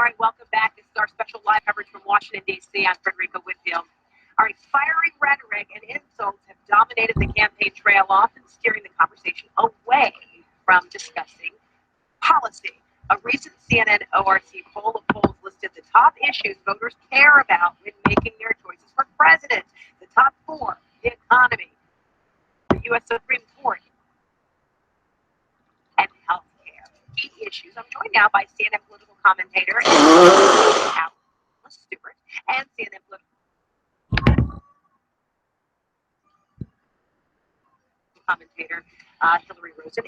right, welcome back. This is our special live coverage from Washington, D.C. I'm Frederica Whitfield. All right, fiery rhetoric and insults have dominated the campaign trail, often steering the conversation away from discussing policy. A recent CNN ORC poll of polls listed the top issues voters care about when making their choices for president. The top four: the economy, the U.S. Supreme Court, and health care. Key issues. I'm joined now by CNN political commentator Alice Stewart and CNN political commentator Hillary Rosen.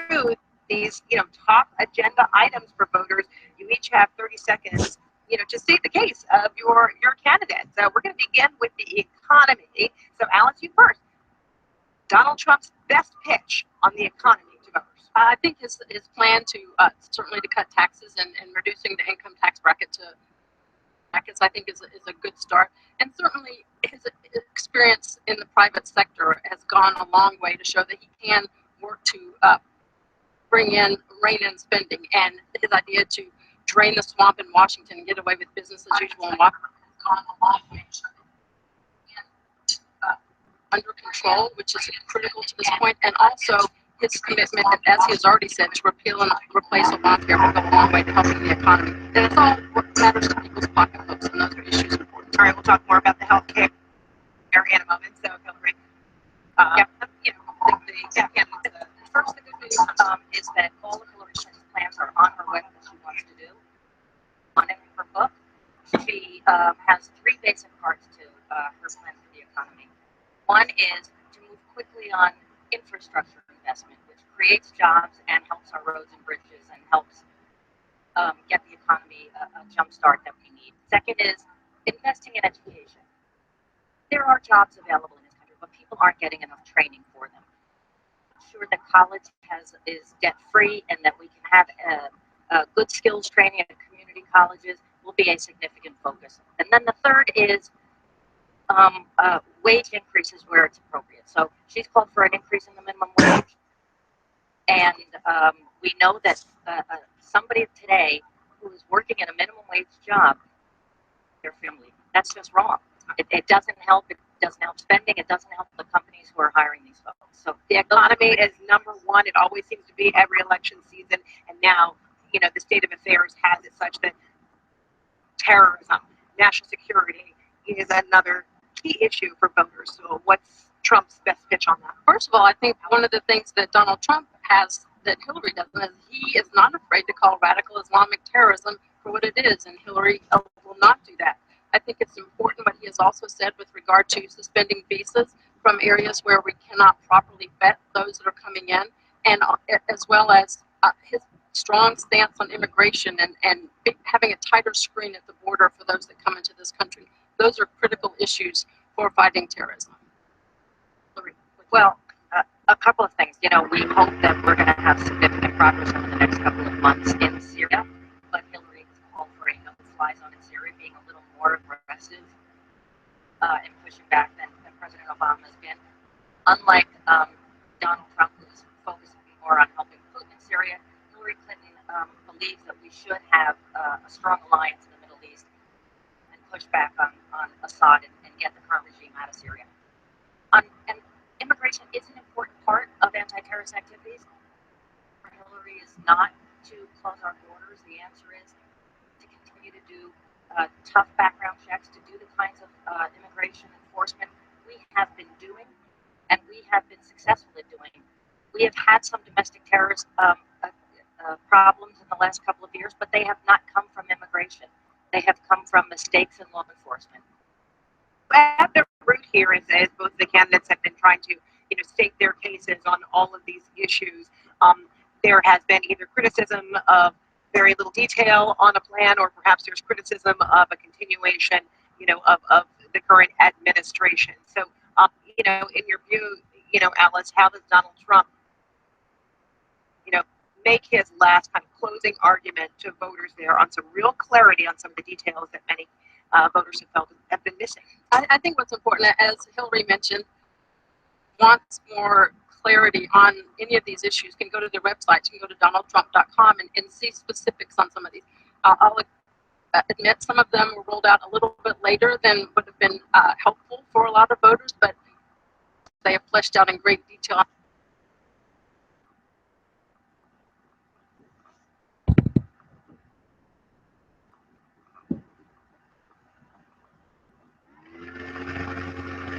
Through these, top agenda items for voters, you each have 30 seconds, to state the case of your candidate. So we're going to begin with the economy. So Alice, you first. Donald Trump's best pitch on the economy to voters. I think his plan to certainly to cut taxes and reducing the income tax bracket to brackets, I think is a good start. And certainly his experience in the private sector has gone a long way to show that he can work to rein in spending. And his idea to drain the swamp in Washington and get away with business as usual in Washington has gone a long way to show that he can under control, which is critical to this point, and also his commitment, as he has already said, to repeal and replace Obamacare will go a long way to helping the economy. And it's all what matters to people's pocketbooks, and those are issues important. All right, we'll talk more about the health care in a moment. So, Hillary, I think the first the good news is that all of Hillary Clinton's plans are on her web that she wants to do. On her book, she has three basic parts to her plan for the economy. One is to move quickly on infrastructure investment, which creates jobs and helps our roads and bridges and helps get the economy a jump start that we need. Second is investing in education. There are jobs available in this country, but people aren't getting enough training for them. Sure that college is debt-free and that we can have good skills training at community colleges will be a significant focus. And then the third is wage increases where it's appropriate. So she's called for an increase in the minimum wage. And we know that somebody today who is working in a minimum wage job, their family, that's just wrong. It doesn't help. It doesn't help spending. It doesn't help the companies who are hiring these folks. So the economy is number one. It always seems to be every election season. And now, the state of affairs has it such that terrorism, national security is another key issue for voters. So what's Trump's best pitch on that? First of all, I think one of the things that Donald Trump has that Hillary doesn't is he is not afraid to call radical Islamic terrorism for what it is, and Hillary will not do that. I think it's important, but he has also said with regard to suspending visas from areas where we cannot properly vet those that are coming in, and as well as his strong stance on immigration and having a tighter screen at the border for those that come into this country. Those are critical issues for fighting terrorism. Well, a couple of things. We hope that we're going to have significant progress over the next couple of months in Syria, but Hillary has called for a no-fly zone in Syria, being a little more aggressive in pushing back than President Obama has been. Unlike Donald Trump, who's focusing more on helping Putin in Syria, Hillary Clinton believes that we should have a strong alliance in the Middle East and push back on Assad and get the current regime out of Syria. And immigration is an important part of anti-terrorist activities. For Hillary is not to close our borders. The answer is to continue to do tough background checks, to do the kinds of immigration enforcement we have been doing and we have been successful at doing. We have had some domestic terrorist problems in the last couple of years, but they have not come from immigration. They have come from mistakes in law enforcement. At the root here is both the candidates have been trying to, state their cases on all of these issues. There has been either criticism of very little detail on a plan, or perhaps there's criticism of a continuation, of the current administration. So, in your view, Alice, how does Donald Trump, make his last kind of closing argument to voters there on some real clarity on some of the details that many voters have felt have been missing? I think what's important, as Hillary mentioned, wants more clarity on any of these issues can go to their websites. You can go to donaldtrump.com and see specifics on some of these. I'll admit some of them were rolled out a little bit later than would have been helpful for a lot of voters, but they have fleshed out in great detail.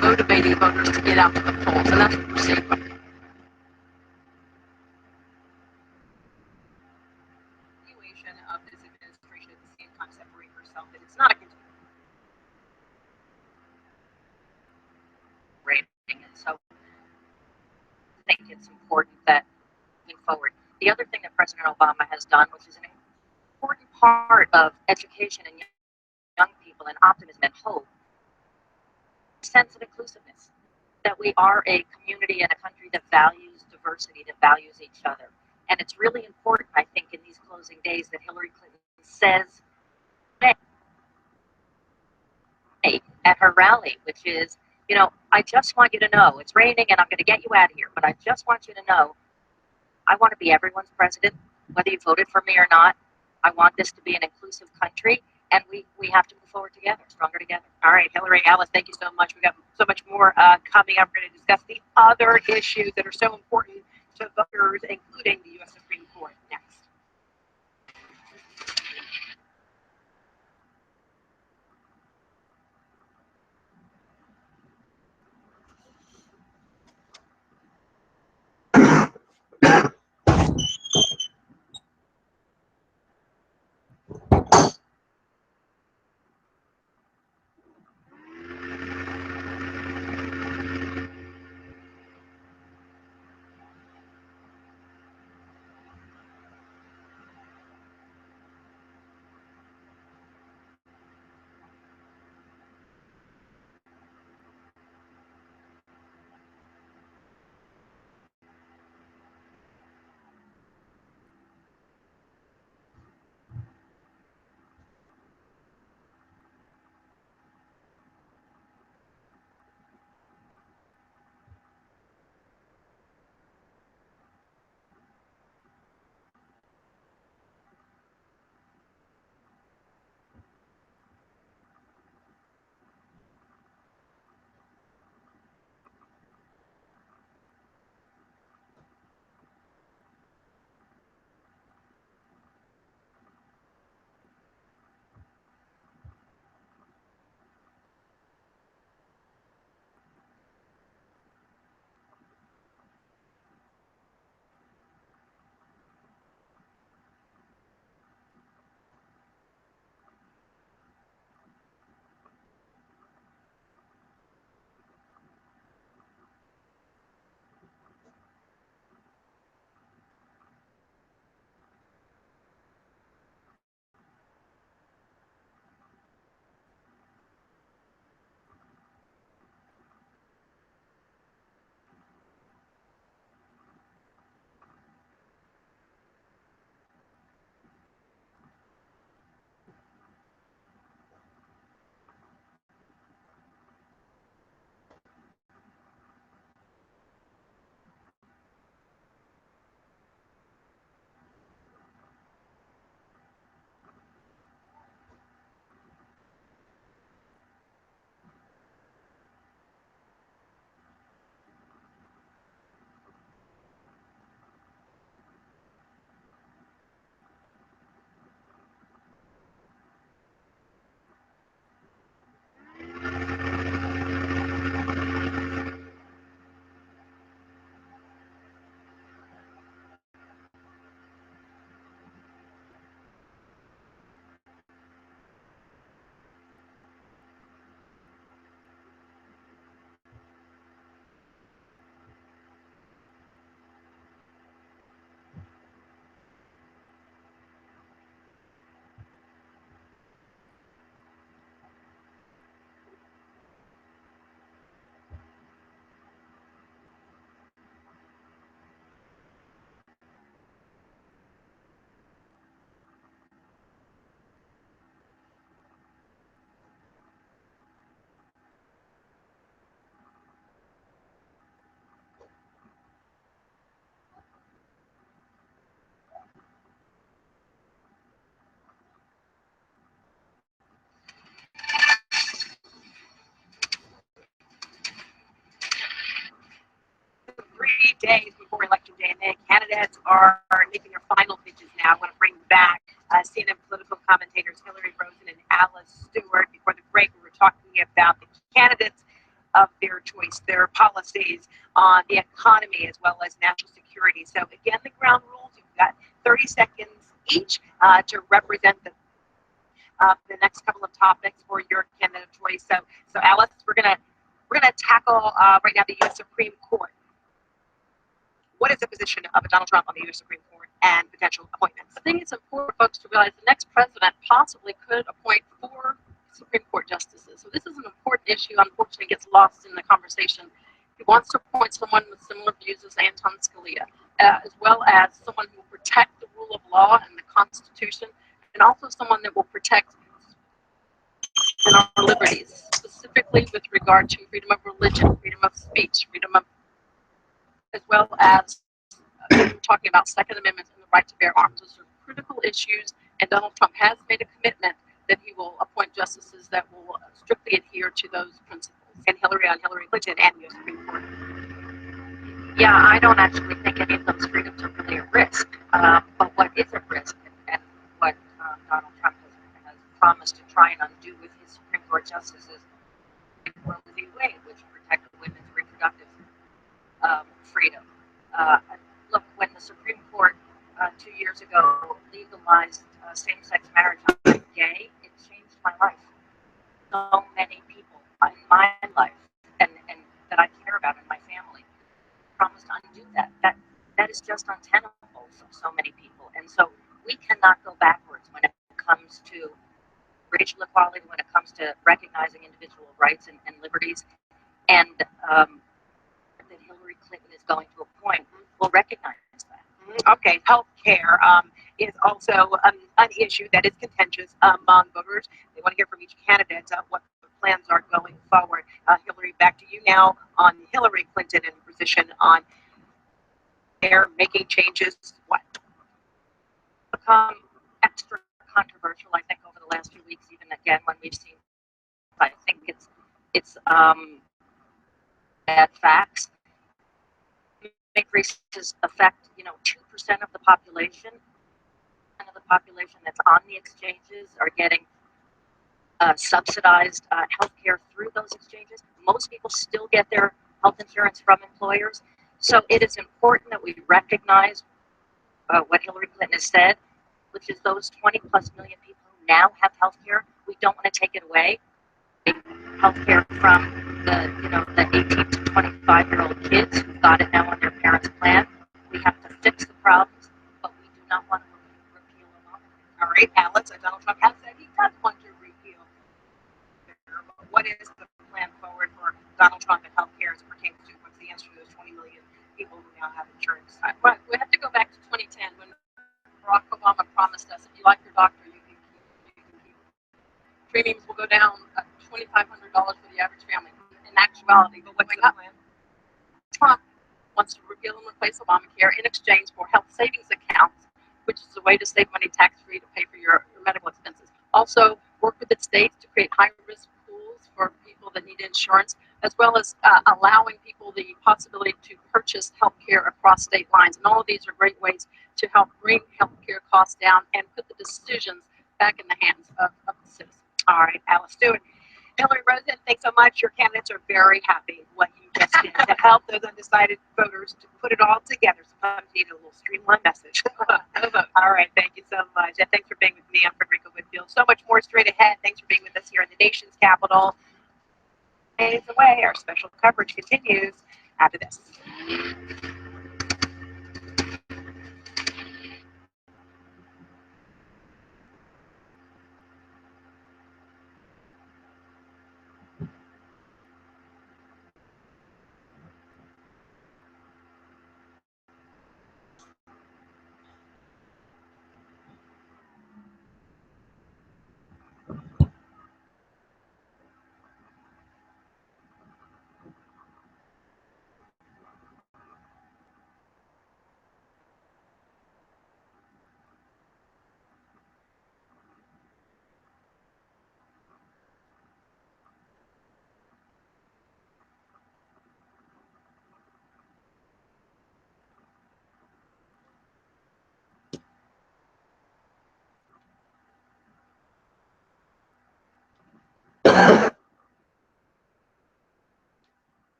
Motivating voters to get out to the polls, and that's what we're seeing. Continuation of this administration at the same time separate herself that it's not a rating, and so I think it's important that moving forward. The other thing that President Obama has done, which is an important part of education and young people and optimism and hope, sense of inclusiveness, that we are a community and a country that values diversity, that values each other. And it's really important, I think, in these closing days that Hillary Clinton says at her rally, which is, I just want you to know, it's raining and I'm going to get you out of here, but I just want you to know, I want to be everyone's president, whether you voted for me or not. I want this to be an inclusive country, and we have to move forward together, stronger together. All right, Hillary, Alice, thank you so much. We got so much more coming up. We're going to discuss the other issues that are so important to voters, including the U.S. Supreme Court, next. days before Election Day, and the candidates are making their final pitches now. I want to bring back CNN political commentators Hillary Rosen and Alice Stewart. Before the break, we were talking about the candidates of their choice, their policies on the economy as well as national security. So again, the ground rules, you've got 30 seconds each to represent the next couple of topics for your candidate of choice. So Alice, we're gonna tackle right now the U.S. Supreme Court. What is the position of Donald Trump on the U.S. Supreme Court and potential appointments? I think it's important for folks to realize the next president possibly could appoint 4 Supreme Court justices. So this is an important issue. Unfortunately, it gets lost in the conversation. He wants to appoint someone with similar views as Anton Scalia, as well as someone who will protect the rule of law and the Constitution, and also someone that will protect our liberties, specifically with regard to freedom of religion, freedom of speech, freedom of, as well as talking about Second Amendment and the right to bear arms. Those are critical issues, and Donald Trump has made a commitment that he will appoint justices that will strictly adhere to those principles. And Hillary on Hillary Clinton and the U.S. Supreme Court. Yeah, I don't actually think any of those freedoms are really at risk. But what is at risk, and what Donald Trump has promised to try and undo with his Supreme Court justices, in Roe v. Wade, which protected women's reproductive freedom. Look, when the Supreme Court 2 years ago legalized same-sex marriage, I'm gay, it changed my life. So many people in my life and that I care about in my family promised to undo that. That is just untenable for so many people. And so we cannot go backwards when it comes to racial equality, when it comes to recognizing individual rights and liberties. And that Hillary Clinton is going to appoint will recognize that. Okay, health care is also an issue that is contentious among voters. They want to hear from each candidate what the plans are going forward. Hillary, back to you now on Hillary Clinton and position on their making changes. What? Become extra controversial, I think, over the last few weeks, even again when we've seen, I think it's bad facts. Increases affect 2% of the population. Of the population that's on the exchanges are getting subsidized health care through those exchanges. Most people still get their health insurance from employers. So it is important that we recognize what Hillary Clinton has said, which is those 20 plus million people who now have health care, we don't want to take it away. Health care from the 18 to 25-year-old kids who got it now on their parents' plan. We have to fix the problems, but we do not want to repeal Obamacare. All right, Alex, Donald Trump has said he does want to repeal. What is the plan forward for Donald Trump and health care as it pertains to what's the answer to those 20 million people who now have insurance? Right. We have to go back to 2010 when Barack Obama promised us, if you like your doctor, you can keep it. Premiums will go down $2,500 for the average family. In actuality, But what's the plan? Trump wants to repeal and replace Obamacare in exchange for health savings accounts, which is a way to save money tax-free to pay for your medical expenses. Also, work with the states to create high-risk pools for people that need insurance, as well as allowing people the possibility to purchase health care across state lines. And all of these are great ways to help bring health care costs down and put the decisions back in the hands of the citizens. All right, Alice Stewart. Hillary Rosen, thanks so much. Your candidates are very happy what you just did to help those undecided voters to put it all together. Sometimes you need a little streamlined message. All right, thank you so much. And thanks for being with me. I'm Frederica Whitfield. So much more straight ahead. Thanks for being with us here in the nation's capital. Days away, our special coverage continues after this.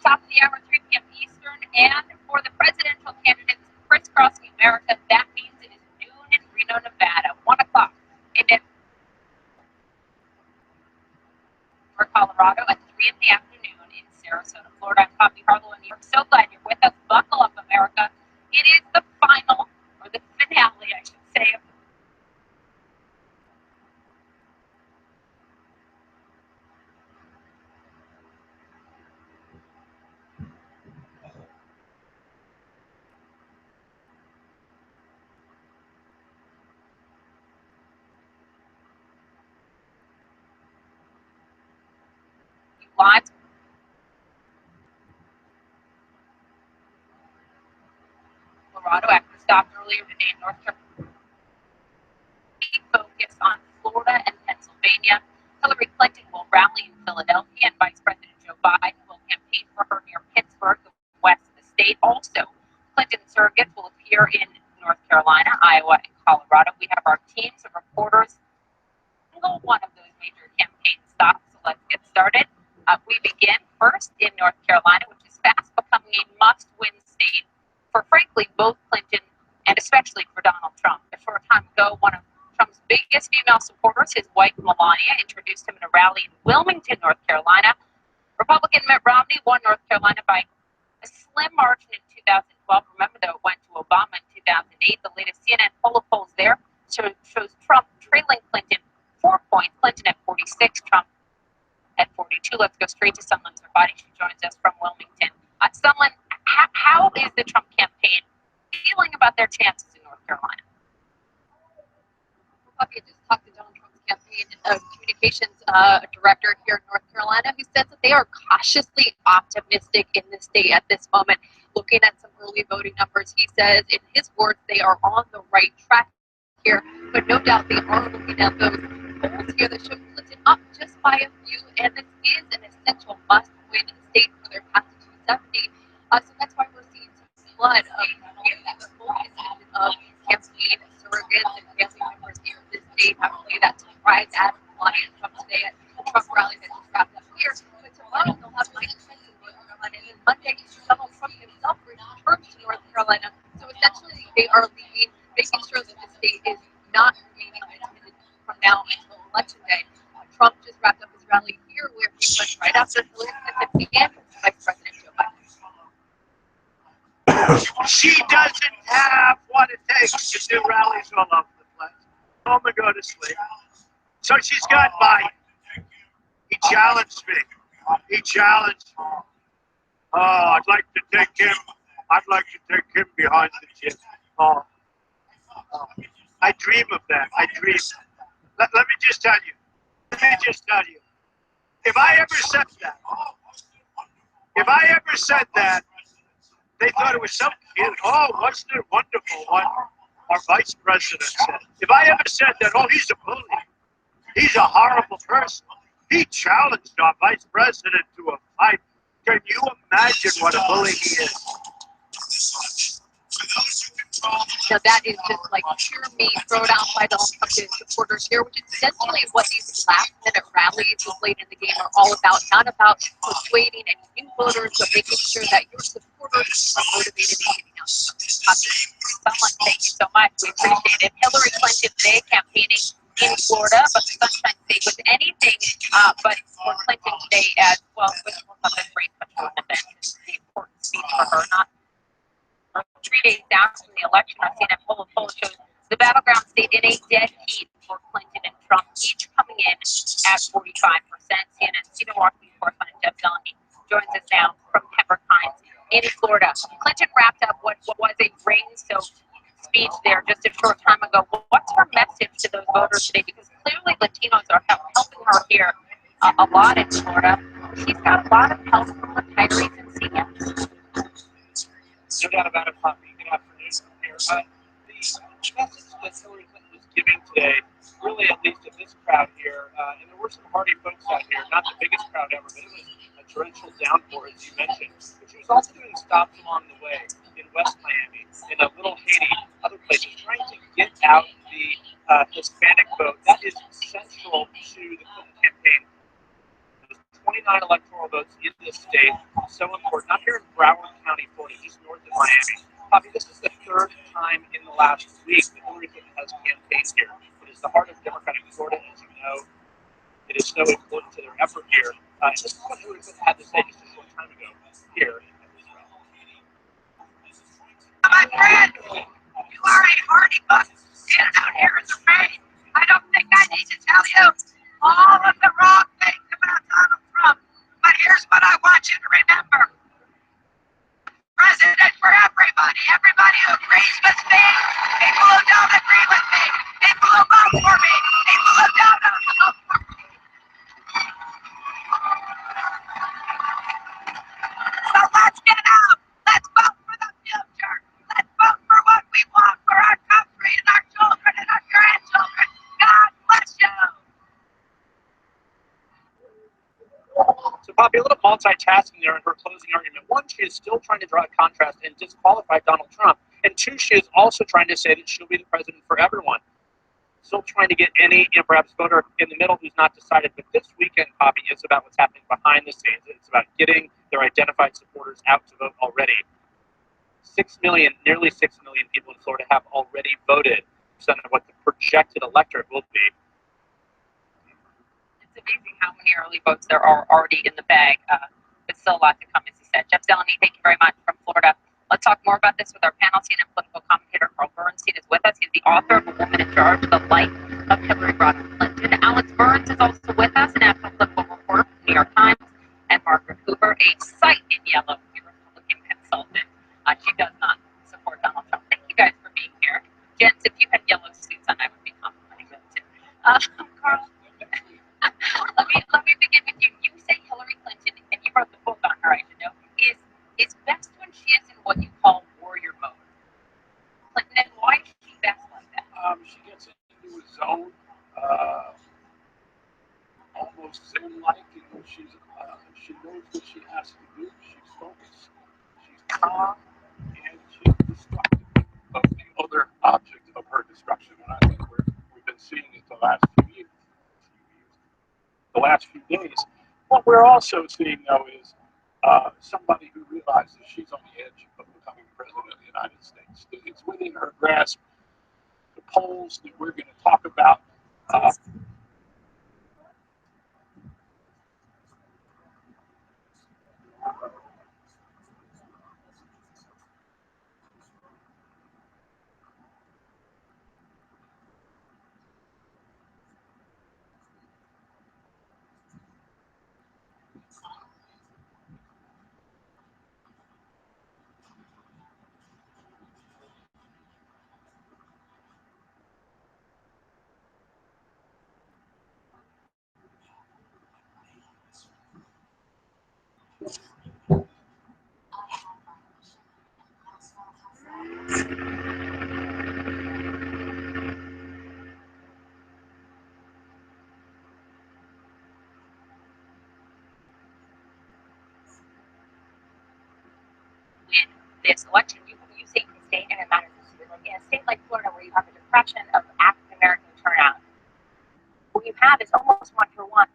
Top of the hour, 3 p.m. Eastern, and for the presidential candidates crisscrossing America, that means it is noon in Reno, Nevada, 1 o'clock in Denver, Colorado, at 3 in the afternoon in Sarasota, Florida. I'm Poppy Harlow in New York. So glad you're with us. Buckle up, America. It is the final, or the finale, I should say, of the live. Colorado, after stopped earlier today in North Carolina, focus on Florida and Pennsylvania. Hillary Clinton will rally in Philadelphia, and Vice President Joe Biden will campaign for her near Pittsburgh, the west of the state. Also, Clinton surrogates will appear in North Carolina, Iowa, and Colorado. We have our teams of reporters single one of those major campaign stops. So let's get started. We begin first in North Carolina, which is fast becoming a must-win state for, frankly, both Clinton and especially for Donald Trump. A short time ago, one of Trump's biggest female supporters, his wife Melania, introduced him in a rally in Wilmington, North Carolina. Republican Mitt Romney won North Carolina by a slim margin in 2012. Remember, though, it went to Obama in 2008. The latest CNN poll of polls there shows Trump trailing Clinton 4 points. Clinton at 46, Trump at 42. Let's go straight to Sumlin Zervati. She joins us from Wilmington. Sumlin, how is the Trump campaign feeling about their chances in North Carolina? Okay, just talked to Donald Trump's campaign communications director here in North Carolina, who says that they are cautiously optimistic in the state at this moment. looking at some early voting numbers, he says, in his words, they are on the right track here, but no doubt they are looking at those polls here that show Clinton up just by a few, and this is an essential must-win state for their path to 270. So that's why we're seeing some flood of the focus of campaign surrogates and family members here in this state. Actually, that surprise ad flying Trump today at Trump rally that just wrapped up here. But tomorrow they'll have Mike Pence in North Carolina, and then Monday Donald Trump himself returns to North Carolina. So essentially, they are leaving, making sure that the state is not remaining independent from now until election day. Trump just wrapped up his rally here, where he went right after Hillary Clinton and Vice President Joe Biden. She doesn't have what it takes to do rallies all over the place. Home and go to sleep. So she's got Biden. He challenged me. He challenged me. Oh, I'd like to take him behind the gym. Oh. I dream of that. I dream. Let me just tell you. If I ever said that, they thought it was so cute. Oh, wasn't it wonderful what our vice president said? If I ever said that, oh, he's a bully. He's a horrible person. He challenged our vice president to a fight. Can you imagine what a bully he is? Now that is just like pure meat thrown out by Donald Trump to his supporters here, which is essentially what these last-minute rallies late in the game are all about. Not about persuading any new voters, but making sure that your supporters are motivated and getting out. Someone, thank you so much. We appreciate it. Hillary Clinton today campaigning in Florida, but the Sunshine State was anything but for Clinton today as well. We'll have this race much more than that. It's an important speech for her, not 3 days down from the election. Our CNN poll shows the battleground state in a dead heat for Clinton and Trump, each coming in at 45%. CNN's Washington correspondent Jeff Zeleny joins us now from Pembroke Pines in Florida. Clinton wrapped up what was a rain-soaked speech there just a short time ago. What's her message to those voters today? Because clearly Latinos are helping her here a lot in Florida. She's got a lot of help from retirees and seniors. No doubt about it, Poppy. Good afternoon here. The message that Hillary Clinton was giving today, really at least in this crowd here, and there were some hardy folks out here, not the biggest crowd ever, but it was a torrential downpour, as you mentioned. But she was also doing stops along the way in West Miami, in a Little Haiti, other places, trying to get out the Hispanic vote. That is central to the Clinton campaign. 29 electoral votes in this state, so important. Not here in Broward County, Florida, just north of Miami. Bobby, this is the third time in the last week that Hillary Clinton has campaigned here. It is the heart of Democratic Florida, as you know. It is so important to their effort here. This is what Hillary Clinton had to say just a short time ago here at this rally. My friend, you are a hardy buck standing out here in the rain. I don't think I need to tell you all of the wrong things about Donald Trump. But here's what I want you to remember. President for everybody. Everybody who agrees with me. People who don't agree with me. People who vote for me. People who don't vote for me. So let's get out. Let's vote for the future. Let's vote for what we want for our country and our children and our grandchildren. God bless you. So, Poppy, a little multitasking there in her closing argument. One, she is still trying to draw a contrast and disqualify Donald Trump. And two, she is also trying to say that she'll be the president for everyone. Still trying to get any, perhaps voter in the middle who's not decided. But this weekend, Poppy, is about what's happening behind the scenes. It's about getting their identified supporters out to vote already. 6 million, nearly 6 million people in Florida have already voted, percent of what the projected electorate will be. It's amazing how many early votes there are already in the bag, but still a lot to come, as you said. Jeff Zeleny, thank you very much from Florida. Let's talk more about this with our panel. CNN political commentator Carl Bernstein is with us. He's the author of A Woman in Charge, The Life of Hillary Rodham Clinton. Alex Burns is also with us, a national political reporter from the New York Times. And Margaret Hoover, a sight in yellow, the Republican consultant. She does not support Donald Trump. Thank you guys for being here. Gents, if you had yellow suits on, I would be complimenting them too. Carl, let me begin with you. You say Hillary Clinton, and you wrote the book on her, I should know, is best when she is in what what she has to do. She's focused, she's calm, and she's destructive of the other object of her destruction. And I think we've been seeing it the last few years, the last few days. What we're also seeing, though, is somebody who realizes she's on the edge of becoming president of the United States. It's within her grasp. The polls that we're going to talk about. This election, you see the state and it matters. In a state like Florida, where you have a depression of African American turnout, what you have is almost 1 for 1.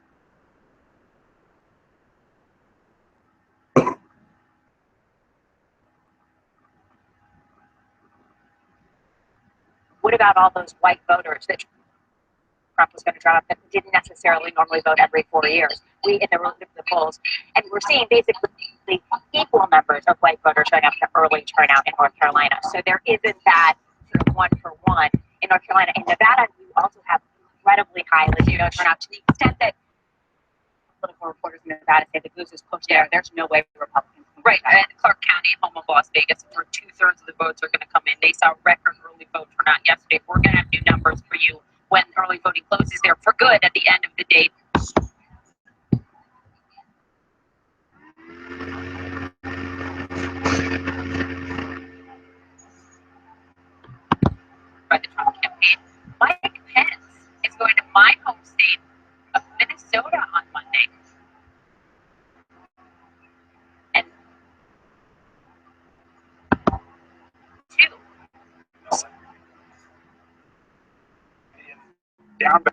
What about all those white voters that Trump was going to drive up that didn't necessarily normally vote every 4 years? We in the polls, and we're seeing basically equal numbers of white voters showing up to early turnout in North Carolina. So there isn't that sort of 1 for 1 in North Carolina. In Nevada, you also have incredibly high Latino turnout to the extent that political reporters in Nevada say the goose is cooked there. There's no way Republicans can. Right. And Clark County, home of Las Vegas, where 2/3 of the votes are going to come in. They saw record early vote turnout yesterday. We're going to have new numbers for you when early voting closes there for good at the end of the day. By the Trump campaign. Mike Pence is going to my home state of Minnesota on Monday. And two. Down.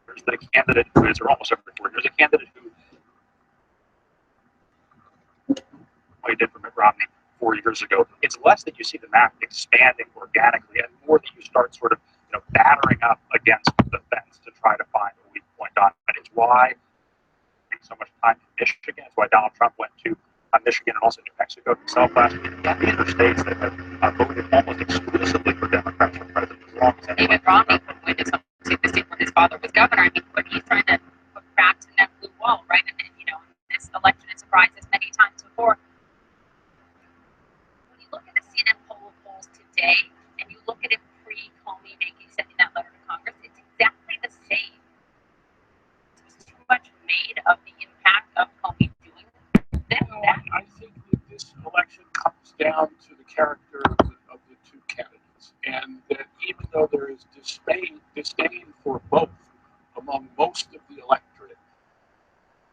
There's the candidate who is, or almost every 4 years, a candidate who we did for Mitt Romney 4 years ago. It's less that you see the map expanding organically, and more that you start sort of battering up against the fence to try to find a weak point on it. It's why so much time in Michigan. It's why Donald Trump went to Michigan and also New Mexico himself last week. These are states that have voted almost exclusively for Democrats for president. As long as David Romney couldn't win the state where his father was governor. I mean, but he's trying to put cracks in that blue wall, right? And this election has surprised us many times before. When you look at the CNN polls today, and you look at it pre-Comey sending that letter to Congress, it's exactly the same. There's too much made of the impact of Comey doing this. I think that this election comes down to the character of the two candidates, and that even though there is disdain for both among most of the electorate,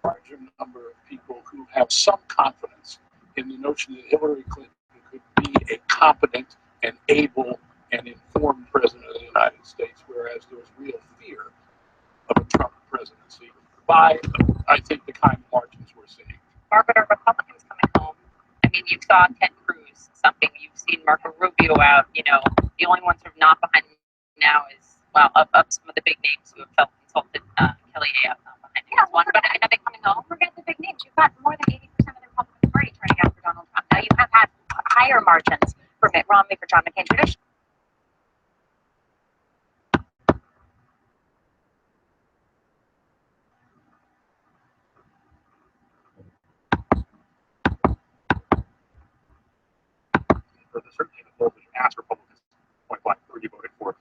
a larger number of people who have some confidence in the notion that Hillary Clinton could be a competent and able and informed president of the United States, whereas there was real fear of a Trump presidency by, I think, the kind of margins we're seeing. Margaret, are Republicans coming home? I mean, you saw Ted Cruz, something. You've seen Marco Rubio out. The only one sort of not behind him now is, well, of some of the big names who have felt insulted. Kellyanne not behind him is one. But are they coming home? Forget the big names. You've got more than 80% of the Republican Party turning out for Donald Trump. Now, you have had higher margins for Mitt Romney, for John McCain traditionally. Certainly the polls that you asked Republicans point blank who you voted for,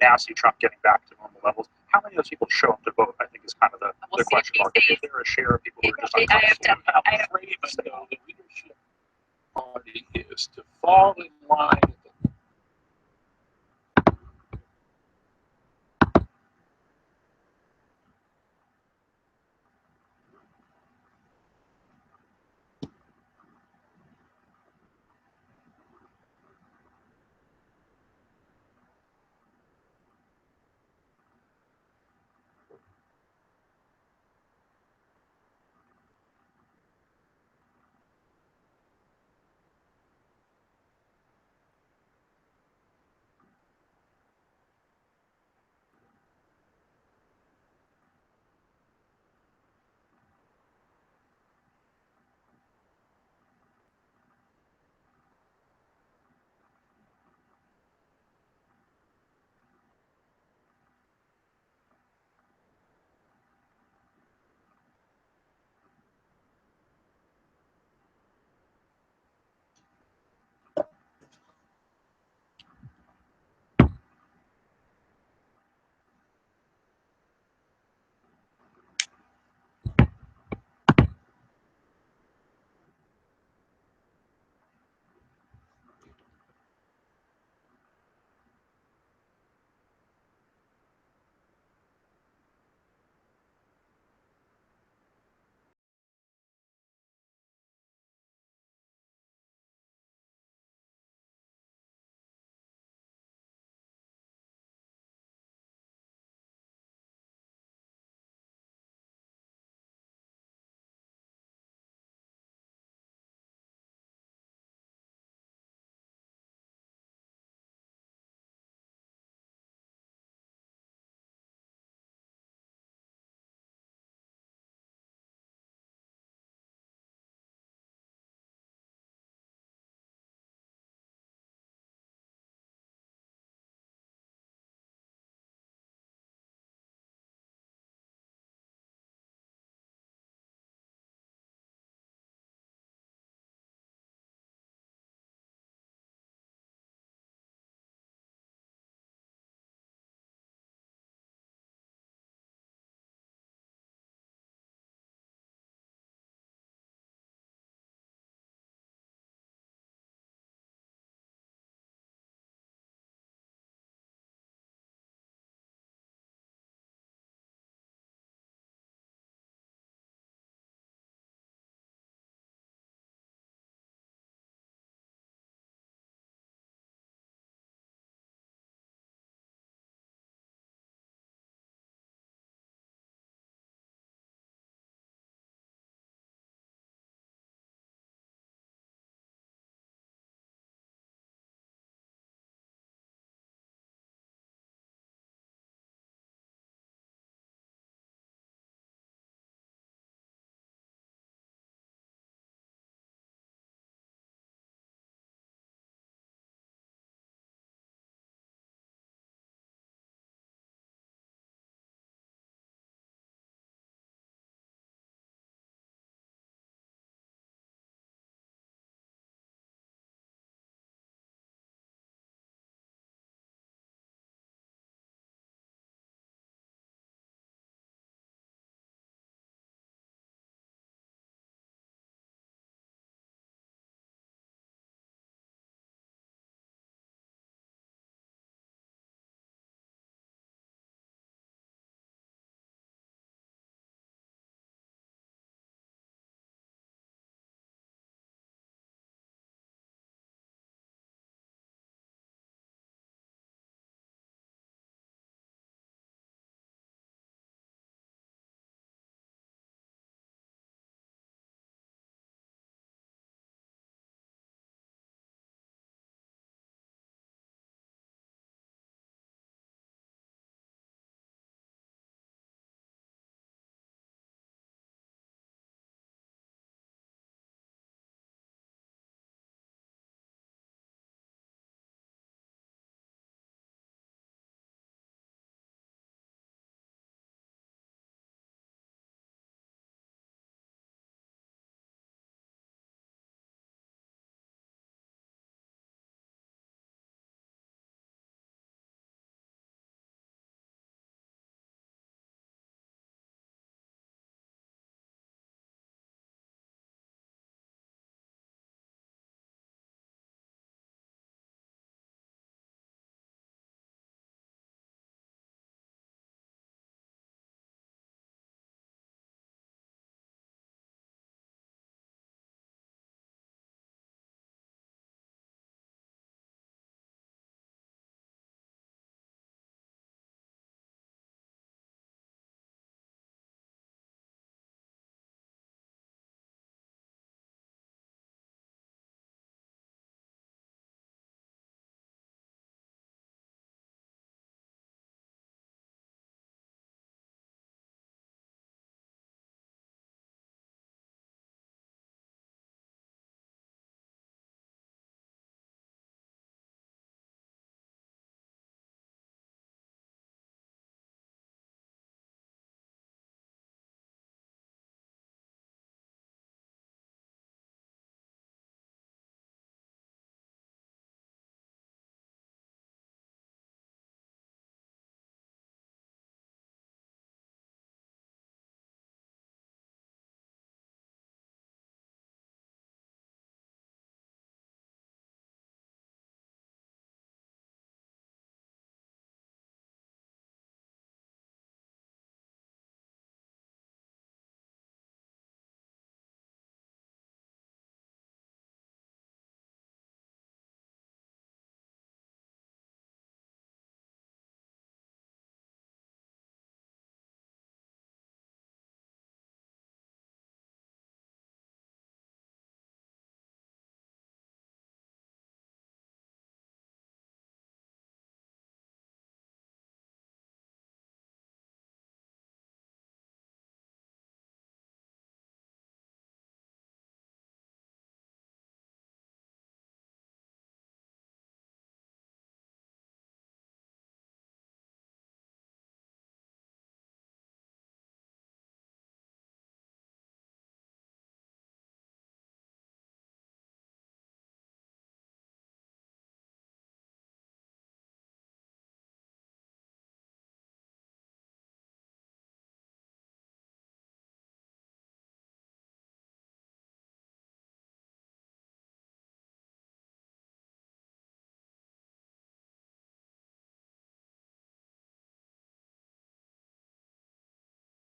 now see Trump getting back to normal levels. How many of those people show up to vote? I think is kind of the question mark. Is there a share of people who are just on How brave the leadership party is to fall in line